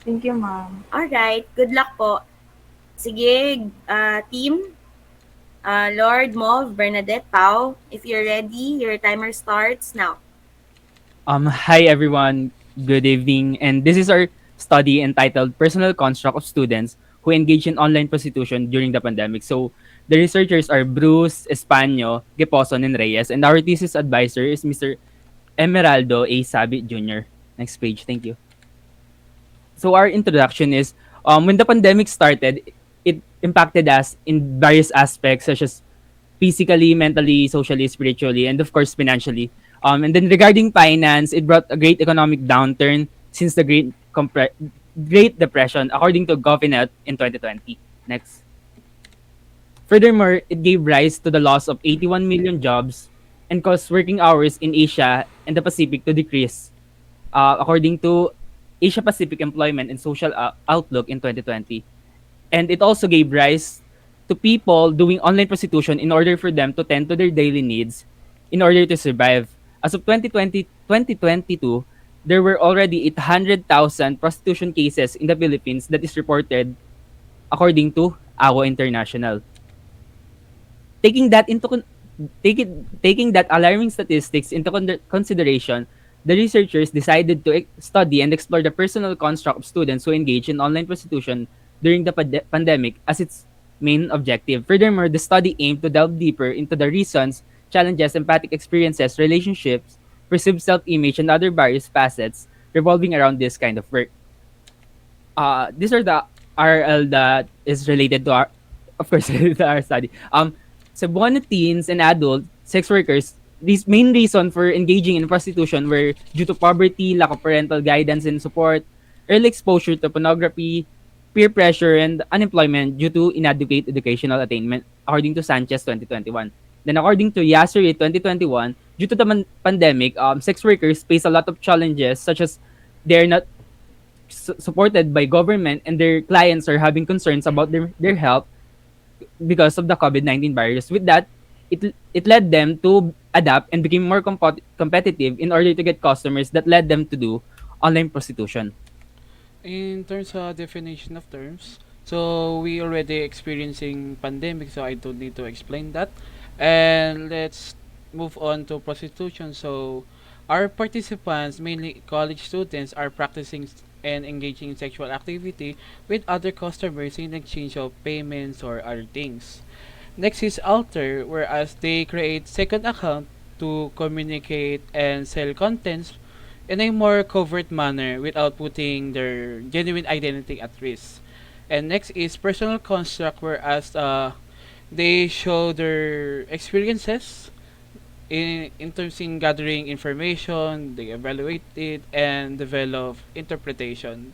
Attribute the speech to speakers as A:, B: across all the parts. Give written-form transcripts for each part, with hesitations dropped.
A: Thank you, ma'am.
B: Alright, good luck po. Sige, team, Lord, Mauve, Bernadette, Pau, if you're ready, your timer starts now.
C: Hi everyone, good evening, and this is our study entitled "Personal Construct of Students Who Engage in Online Prostitution During the Pandemic." So, the researchers are Bruce, Españo, Geposon, and Reyes, and our thesis advisor is Mr. Emeraldo A. Sabit Jr. Next page, thank you. So, our introduction is when the pandemic started, it impacted us in various aspects such as physically, mentally, socially, spiritually, and of course financially. And then regarding finance, it brought a great economic downturn since the Great Depression, according to GovInit in 2020. Next. Furthermore, it gave rise to the loss of 81 million jobs and caused working hours in Asia and the Pacific to decrease, according to Asia Pacific Employment and Social Outlook in 2020. And it also gave rise to people doing online prostitution in order for them to tend to their daily needs in order to survive. As of 2022, there were already 800,000 prostitution cases in the Philippines that is reported according to AWO International. Taking that into taking that alarming statistics into consideration, the researchers decided to study and explore the personal construct of students who engage in online prostitution during the pandemic as its main objective. Furthermore, the study aimed to delve deeper into the reasons, challenges, empathic experiences, relationships, perceived self-image, and other various facets revolving around this kind of work. These are the RL that is related to our, of course, related to our study. Cebuano teens and adult sex workers, these main reason for engaging in prostitution were due to poverty, lack of parental guidance and support, early exposure to pornography, peer pressure, and unemployment due to inadequate educational attainment, according to Sanchez 2021. Then according to Yasuri 2021, due to the pandemic, sex workers face a lot of challenges such as they're not supported by government and their clients are having concerns about their health because of the COVID-19 virus. With that, it led them to adapt and become more competitive in order to get customers that led them to do online prostitution.
D: In terms of definition of terms, so we already experiencing pandemic, so I don't need to explain that. And let's move on to prostitution. So our participants, mainly college students, are practicing and engaging in sexual activity with other customers in exchange of payments or other things. Next is alter, whereas they create second account to communicate and sell contents in a more covert manner without putting their genuine identity at risk. And next is personal construct, whereas they show their experiences in terms in gathering information, they evaluate it and develop interpretation.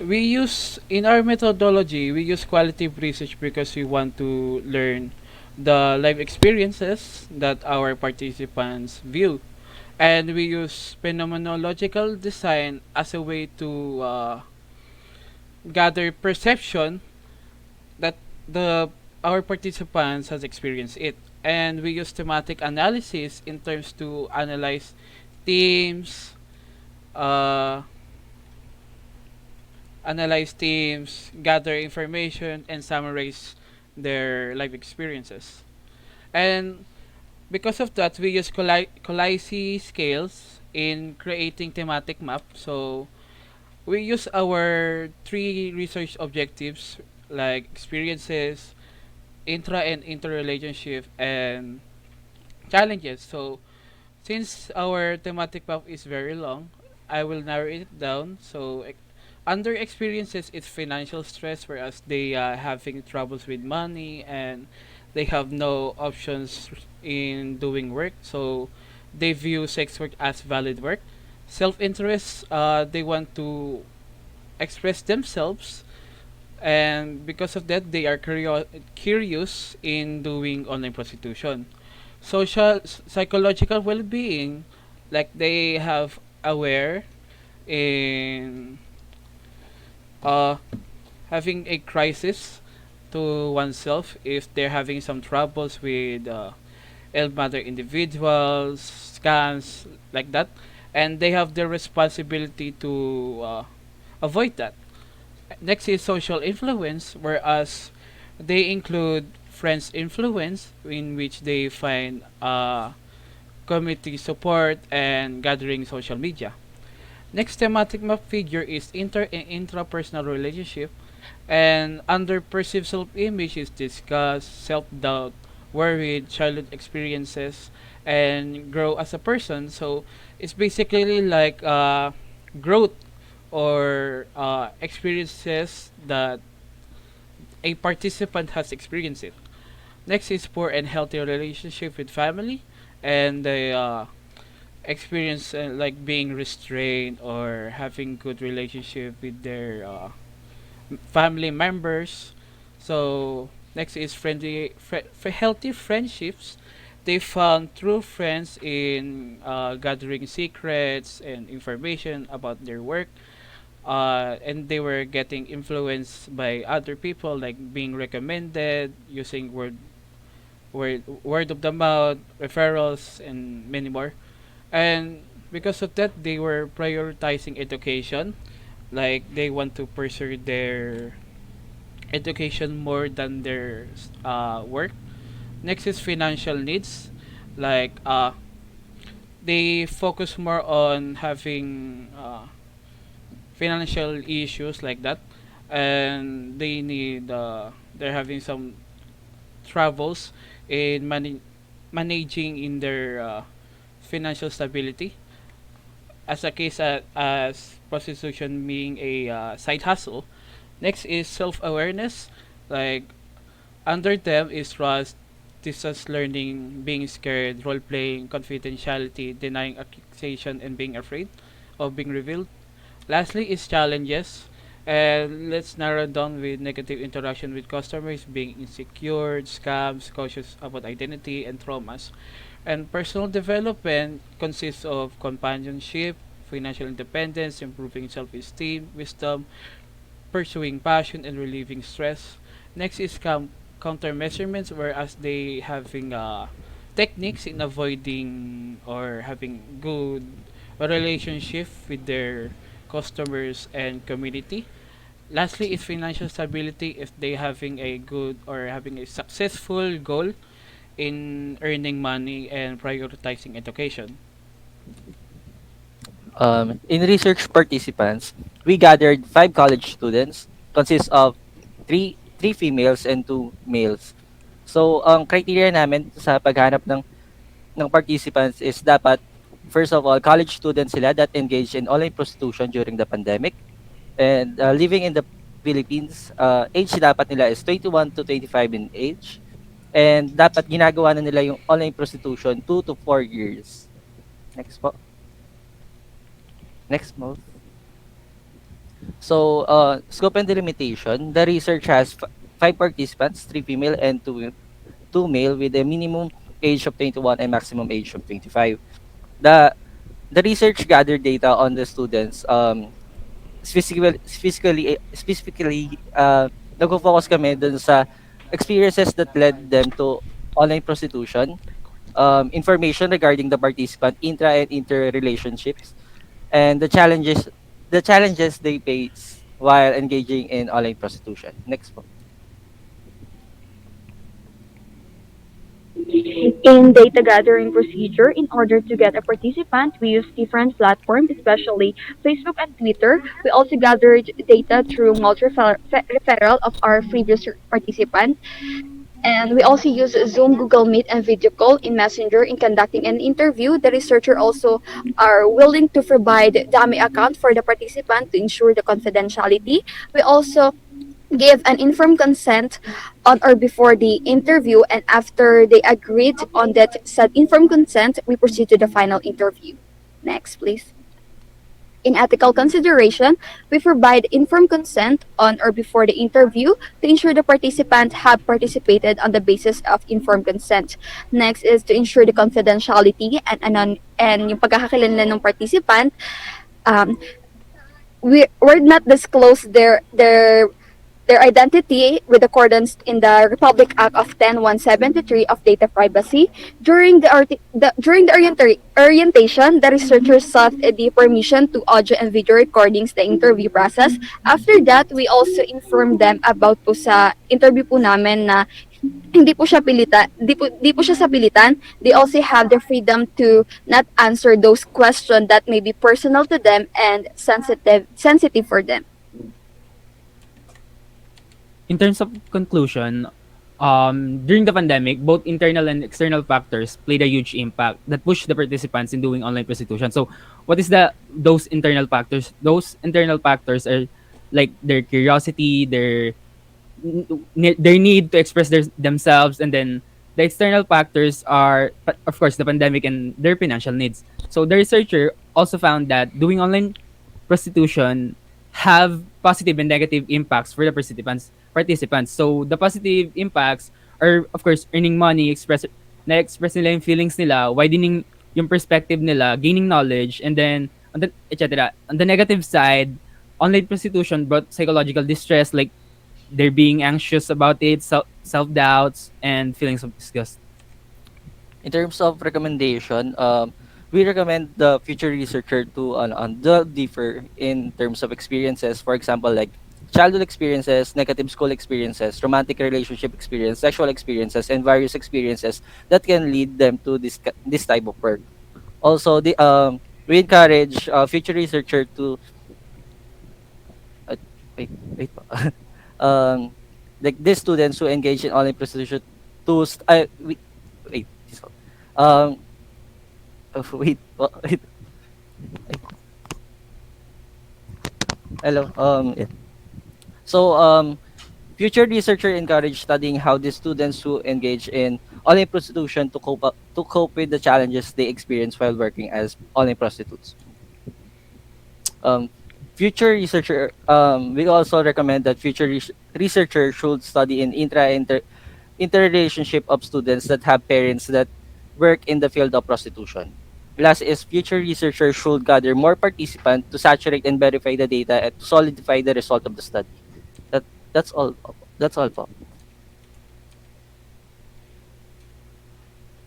D: We use in our methodology we use qualitative research because we want to learn the life experiences that our participants view, and we use phenomenological design as a way to gather perception that the our participants has experienced it, and we use thematic analysis in terms to themes uh, analyze themes, gather information, and summarize their life experiences. And because of that, we use Colaisi scales in creating thematic map. So we use our three research objectives like experiences, intra and interrelationship, and challenges. So since our thematic map is very long, I will narrow it down. So under experiences, it's financial stress, whereas they are having troubles with money and they have no options in doing work. So they view sex work as valid work. Self-interest, they want to express themselves, and because of that, they are curious in doing online prostitution. Social psychological well-being, like they have aware in uh, having a crisis to oneself if they're having some troubles with elder individuals, scams like that, and they have the responsibility to avoid that. Next is social influence, whereas they include friends influence, in which they find community support and gathering social media. Next thematic map figure is inter and intrapersonal relationship, and under perceived self-image is disgust, self-doubt, worried, childhood experiences, and grow as a person. So it's basically like growth or experiences that a participant has experienced it. Next is poor and healthy relationship with family, and the experience like being restrained or having good relationship with their family members. So next is healthy friendships. They found true friends in gathering secrets and information about their work, and they were getting influenced by other people, like being recommended, using word of the mouth, referrals, and many more. And because of that, they were prioritizing education, like they want to pursue their education more than their work. Next is financial needs, like they focus more on having financial issues like that, and they need they're having some troubles in managing in their financial stability, as a case as prostitution being a side hustle. Next is self-awareness, like under them is trust, distance learning, being scared, role playing, confidentiality, denying accusation, and being afraid of being revealed. Lastly is challenges, and let's narrow down with negative interaction with customers, being insecure, scams, cautious about identity, and traumas. And personal development consists of companionship, financial independence, improving self-esteem, wisdom, pursuing passion, and relieving stress. Next is countermeasurements, whereas they having techniques in avoiding or having good relationship with their customers and community. Lastly is financial stability, if they having a good or having a successful goal in earning money and prioritizing education.
A: In research participants, we gathered 5 college students, consists of three females and 2 males. So, ang criteria namin sa paghanap ng participants is dapat, first of all, college students sila that engage in online prostitution during the pandemic and living in the Philippines. Age dapat nila is 21 to 25 in age, and dapat ginagawa na nila yung online prostitution 2 to 4 years. Next po. Next mo. So, scope and delimitation, the research has 5 participants, 3 female and two male with a minimum age of 21 and maximum age of 25. The the research gathered data on the students, specifically nagfo-focus kami dun sa experiences that led them to online prostitution, information regarding the participant intra and inter relationships, and the challenges they face while engaging in online prostitution. Next po.
E: In data gathering procedure, in order to get a participant, we use different platforms, especially Facebook and Twitter. We also gathered data through multi-referral of our previous participant. And we also use Zoom, Google Meet, and video call in Messenger in conducting an interview. The researcher also are willing to provide dummy account for the participant to ensure the confidentiality. We also give an informed consent on or before the interview, and after they agreed on that said informed consent, we proceed to the final interview. Next, please. In ethical consideration, we provide informed consent on or before the interview to ensure the participant have participated on the basis of informed consent. Next is to ensure the confidentiality and yung pagkakakilanlan ng participant. Um, we would not disclose their their identity with accordance in the Republic Act of 10173 of data privacy. During the orientation, the researchers sought the permission to audio and video recordings the interview process. After that, we also informed them about po sa interview po namin na hindi po siya sa pilitan. They also have the freedom to not answer those questions that may be personal to them and sensitive for them.
C: In terms of conclusion, during the pandemic, both internal and external factors played a huge impact that pushed the participants in doing online prostitution. So, what is those internal factors? Those internal factors are like their curiosity, their need to express themselves, and then the external factors are, of course, the pandemic and their financial needs. So, the researcher also found that doing online prostitution have positive and negative impacts for the participants. So the positive impacts are, of course, earning money, na-express nila yung feelings nila, widening yung perspective nila, gaining knowledge, and then etc. On the negative side, online prostitution brought psychological distress, like they're being anxious about it, self doubts, and feelings of disgust.
A: In terms of recommendation, we recommend the future researcher to delve deeper in terms of experiences. For example, like childhood experiences, negative school experiences, romantic relationship experience, sexual experiences, and various experiences that can lead them to this type of work. Also, we encourage future researcher to uh, wait pa. um like these students who engage in online prostitution to wait so, um wait. Hello. Yeah. So, future researcher encourage studying how the students who engage in online prostitution to cope with the challenges they experience while working as online prostitutes. Um, future researcher, we also recommend that future researcher should study in interrelationship of students that have parents that work in the field of prostitution. Last is future researchers should gather more participants to saturate and verify the data and to solidify the result of the study. That that's all. That's all po.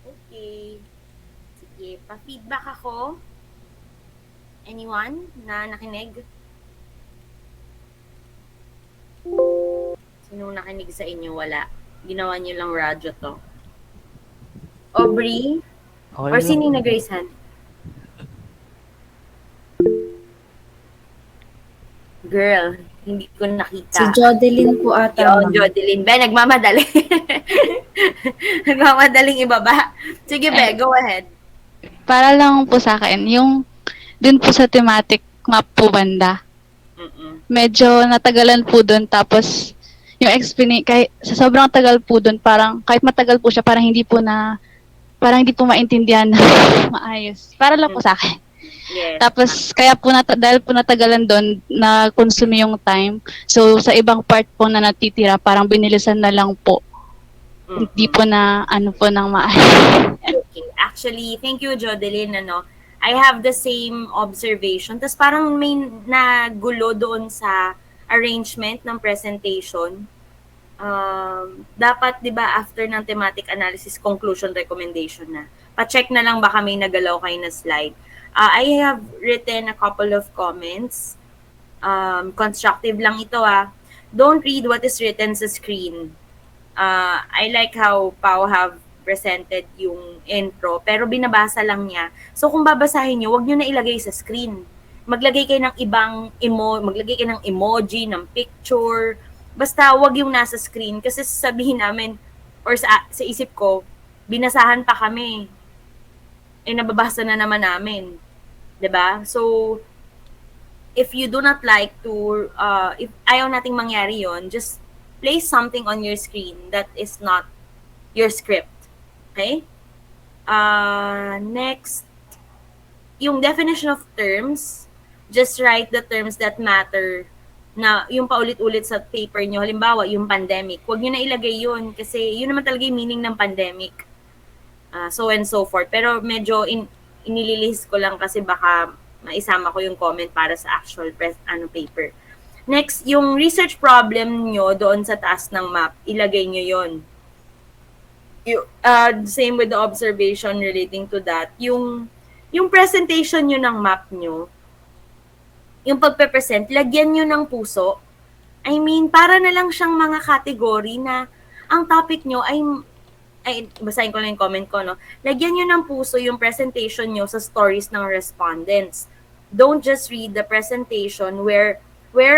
B: Okay. Sige, pa-feedback ako. Anyone na nakinig? Sinong nakinig sa inyo? Wala. Ginawa niyo lang radyo to. Aubrey?
A: Okay
B: Or
A: lang.
B: sino yung nag-raise hand? Girl, hindi ko nakita.
F: Si Jodeline po ata.
B: Yun,
F: ma'am.
B: Jodeline. Be, nagmamadali. Nagmamadaling ibaba. Sige, Be, go ahead.
G: Para lang po sa akin, yung dun po sa thematic map po banda,
B: Mm-mm.
G: medyo natagalan po dun, tapos yung kahit sa sobrang tagal po dun, parang kahit matagal po siya, parang hindi po maintindihan na maayos. Para lang po sa akin.
B: Yes.
G: Tapos kaya po dahil po natagalan doon, na consume yung time. So sa ibang part po na natitira, parang binilisan na lang po.
B: Mm-mm.
G: Hindi po na ano po nang maayos.
B: Okay. Actually, thank you, Jodeline. I have the same observation. Tapos parang may nagulo doon sa arrangement ng presentation. Dapat, di ba, after ng thematic analysis, conclusion, recommendation na. Pa-check na lang baka may nagalaw kayo na slide. I have written a couple of comments. Constructive lang ito Don't read what is written sa screen. I like how Pao have presented yung intro, pero binabasa lang niya. So kung babasahin niyo, wag niyo na ilagay sa screen. Maglagay kayo ng ibang maglagay kayo ng emoji, ng picture. Basta wag yung nasa screen kasi sabihin namin or sa isip ko, binasahan pa kami. Nababasa na naman namin. 'Di ba? So if you do not like to if ayaw nating mangyari yon, just place something on your screen that is not your script. Okay? Next, yung definition of terms, just write the terms that matter na yung paulit-ulit sa paper nyo. Halimbawa, yung pandemic. Huwag nyo na ilagay yun kasi yun naman talaga yung meaning ng pandemic. So and so forth. Pero medyo inililist ko lang kasi baka maisama ko yung comment para sa actual paper. Next, yung research problem nyo doon sa taas ng map, ilagay nyo yon. Same with the observation relating to that. Yung presentation nyo ng map nyo, yung pagpe-present, lagyan nyo ng puso. I mean, para na lang siyang mga category na ang topic nyo ay basahin ko lang yung comment ko, no? Lagyan nyo ng puso yung presentation nyo sa stories ng respondents. Don't just read the presentation where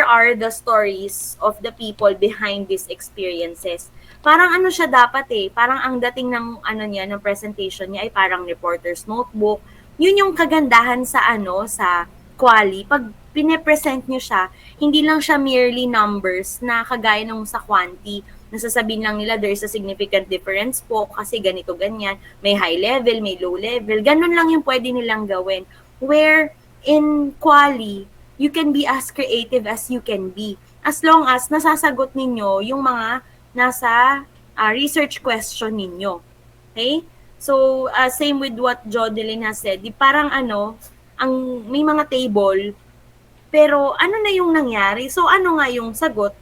B: are the stories of the people behind these experiences. Parang ano siya dapat parang ang dating ng ano niya, ng presentation niya ay parang reporter's notebook. Yun yung kagandahan sa sa quali. Pag pine-present nyo siya, hindi lang siya merely numbers na kagaya nung sa quanti. Nasasabihin lang nila there is a significant difference po kasi ganito ganyan, may high level, may low level, ganun lang yung pwede nilang gawin. Where in quali, you can be as creative as you can be. As long as nasasagot ninyo yung mga nasa research question ninyo. Okay? So, same with what Jodeline has said, parang ang may mga table, pero ano na yung nangyari? So, ano nga yung sagot?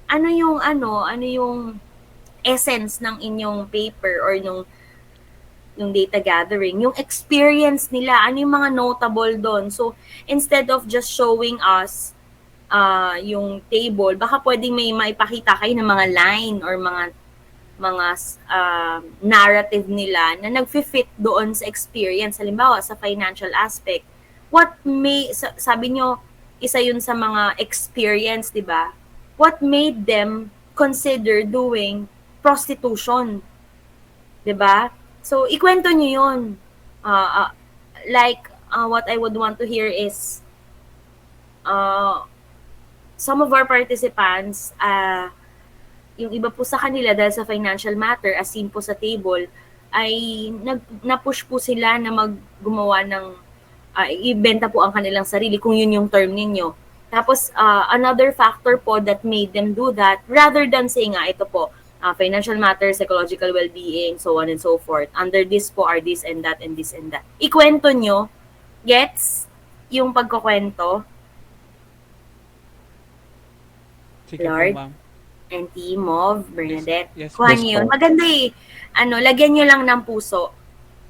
B: Ano yung essence ng inyong paper or yung data gathering, yung experience nila, ano yung mga notable doon. So, instead of just showing us yung table, baka pwedeng may maipakita kayo ng mga line or mga narrative nila na nagfi-fit doon sa experience. Halimbawa, sa financial aspect. Sabi nyo, isa yun sa mga experience, di ba? What made them consider doing prostitution? Di ba? So, ikwento nyo yun. What I would want to hear is some of our participants, yung iba po sa kanila dahil sa financial matter, as seen po sa table, ay na-push po sila na gumawa ng ibenta po ang kanilang sarili kung yun yung term ninyo. Tapos, another factor po that made them do that, rather than saying ito po, financial matter, psychological well-being, so on and so forth. Under this po are this and that and this and that. Ikwento nyo, gets yung pagkukwento,
D: Sige
B: Lord.
D: po, ma'am.
B: and Team of Bernadette.
D: Yes,
B: Kuha
A: yes
B: niyo yun.
A: po.
B: Maganda lagyan nyo lang ng puso.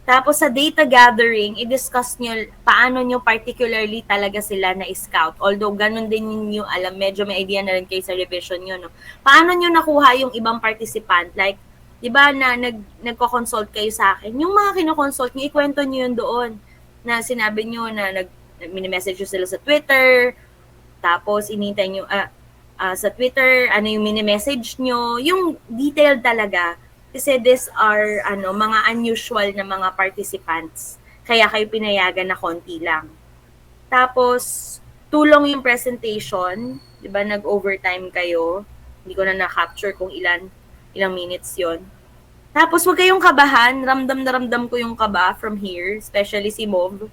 B: Tapos sa data gathering, i-discuss nyo paano nyo particularly talaga sila na-scout. Although ganun din ninyo alam, medyo may idea na rin kayo sa revision nyo, no? Paano nyo nakuha yung ibang participant? Like, di ba na nagko-consult kayo sa akin? Yung mga kinoconsult nyo, ikwento nyo yun doon. Na sinabi nyo na mini-message nyo sila sa Twitter, tapos inintay nyo, sa Twitter, ano yung mini-message nyo, yung detail talaga. Kasi these are mga unusual na mga participants. Kaya kayo pinayagan na konti lang. Tapos, tulong yung presentation. Di ba, nag-overtime kayo. Hindi ko na na-capture kung ilang minutes yon. Tapos, huwag kayong kabahan. Ramdam na ramdam ko yung kaba from here. Especially si Mov.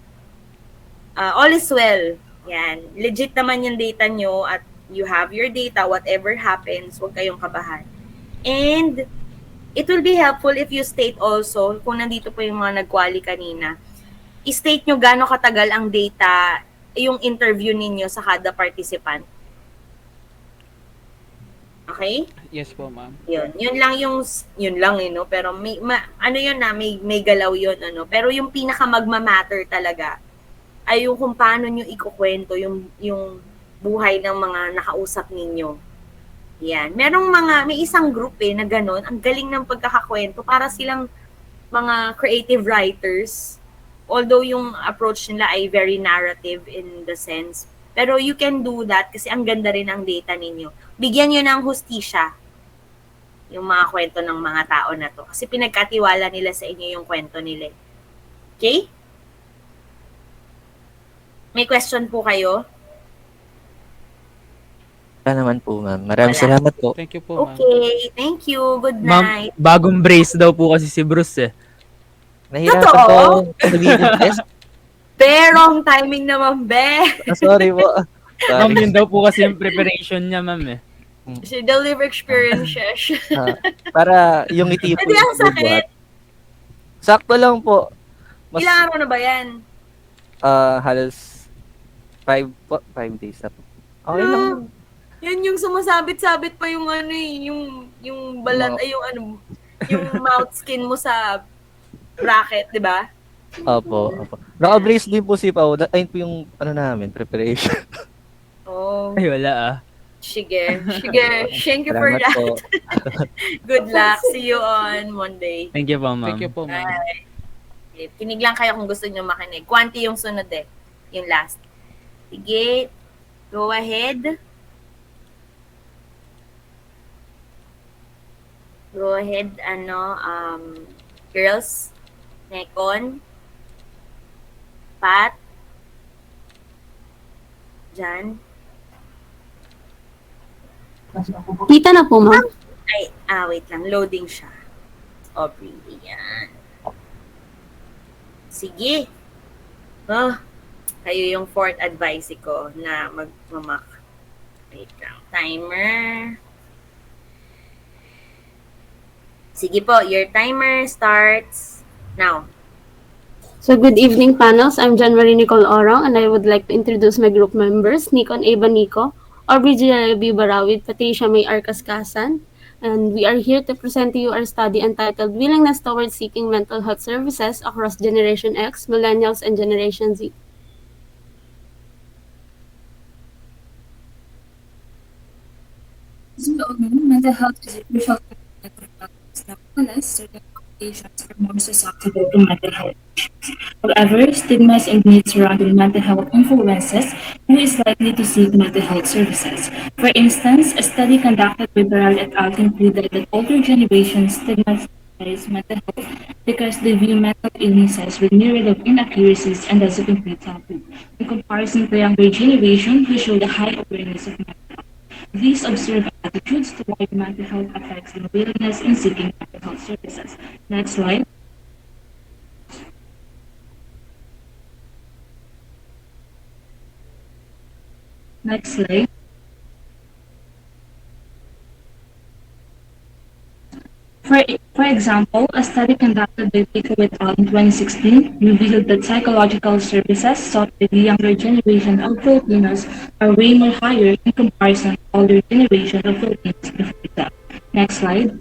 B: All is well. Yan. Legit naman yung data nyo at you have your data, whatever happens, huwag kayong kabahan. And it will be helpful if you state also, kung nandito po yung mga nag-quali kanina, i-state nyo gaano katagal ang data, yung interview ninyo sa kada participant. Okay?
D: Yes po, ma'am.
B: Yun lang no? Pero may galaw yun, Pero yung pinaka magma-matter talaga ay yung kung paano nyo ikukwento yung buhay ng mga nakausap ninyo. Yan. May isang group na gano'n. Ang galing ng pagkakakwento. Para silang mga creative writers. Although yung approach nila ay very narrative in the sense. Pero you can do that kasi ang ganda rin ang data ninyo. Bigyan nyo ng hustisya yung mga kwento ng mga tao na to. Kasi pinagkatiwala nila sa inyo yung kwento nila. Okay? May question po kayo?
A: Wala naman po, ma'am. Maraming
B: Wala.
A: salamat po.
D: Thank you po, ma'am.
B: Okay. Thank you. Good
C: Ma'am,
B: night.
C: bagong brace daw po kasi si Bruce eh.
A: Nahirapan
B: Totoo?
A: po ako sabihin yung test.
B: Wrong timing naman, be.
A: Sorry po.
C: Ma'am,
A: Sorry.
C: yun daw po kasi yung preparation niya, ma'am eh.
B: She deliver experiences.
A: Para yung ngiti po
B: Hindi, ang
A: yung
B: sakit.
A: bubuhat. Sakto lang po.
B: Ilang araw na ba yan?
A: Halos 5 days na po. Okay lang.
B: Yan yung sumasabit-sabit pa yung ano eh, yung balat,
A: Mga
B: ay yung ano, yung mouth skin mo sa bracket, di ba?
A: opo, opo.
B: Ah,
A: Naka-brace din po si Pao, ayun po yung ano namin, preparation.
B: oh,
C: Ay, wala ah.
B: sige. Sige. Thank you for
A: Salamat
B: that.
A: po.
B: Good luck. See you on Monday.
C: Thank you po,
D: Thank you
C: ma'am.
D: po, ma'am.
B: Bye. Okay, kinig lang kayo kung gusto nyo makinig. Quanti yung sunod eh. Yung last. Sige. Go ahead. Go ahead, girls. Nekon. Pat. Jan.
F: Kita na po, ma'am.
B: Ay, wait lang. Loading siya. Aubrey. Ayan. Sige. Oh, kayo yung fourth advice ko na magmamak. Wait lang. Timer. Sige po, your timer starts now.
F: So, good evening, panels. I'm Jan Marie Nicole Orong, and I would like to introduce my group members, Nikon Ava Nico, Aubrey B. Barawid, Patricia May Arcaskasan, and we are here to present to you our study entitled Willingness Towards Seeking Mental Health Services Across Generation X, Millennials, and Generation Z.
H: As we all know, mental health is a crucial component of practice. Nevertheless, certain populations are more susceptible to mental health issues. However, stigmas and myths surrounding mental health influences who is likely to seek mental health services. For instance, a study conducted by Barral et al. Concluded that older generations stigmatize mental health because they view mental illnesses with myriad of inaccuracies and as a complete taboo, in comparison to younger generation who showed a high awareness of mental health. These observed attitudes toward mental health affects their willingness in seeking mental health services. Next slide. Next slide. For example, a study conducted by Pico et al. In 2016 revealed that psychological services sought by the younger generation of Filipinos are way more higher in comparison to older generation of Filipinos before that. Next slide.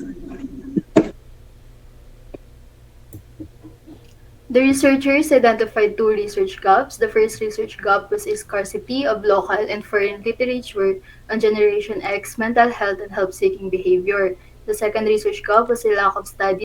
E: The researchers identified two research gaps. The first research gap was a scarcity of local and foreign literature on Generation X mental health and help seeking behavior. The second research gap was a lack of study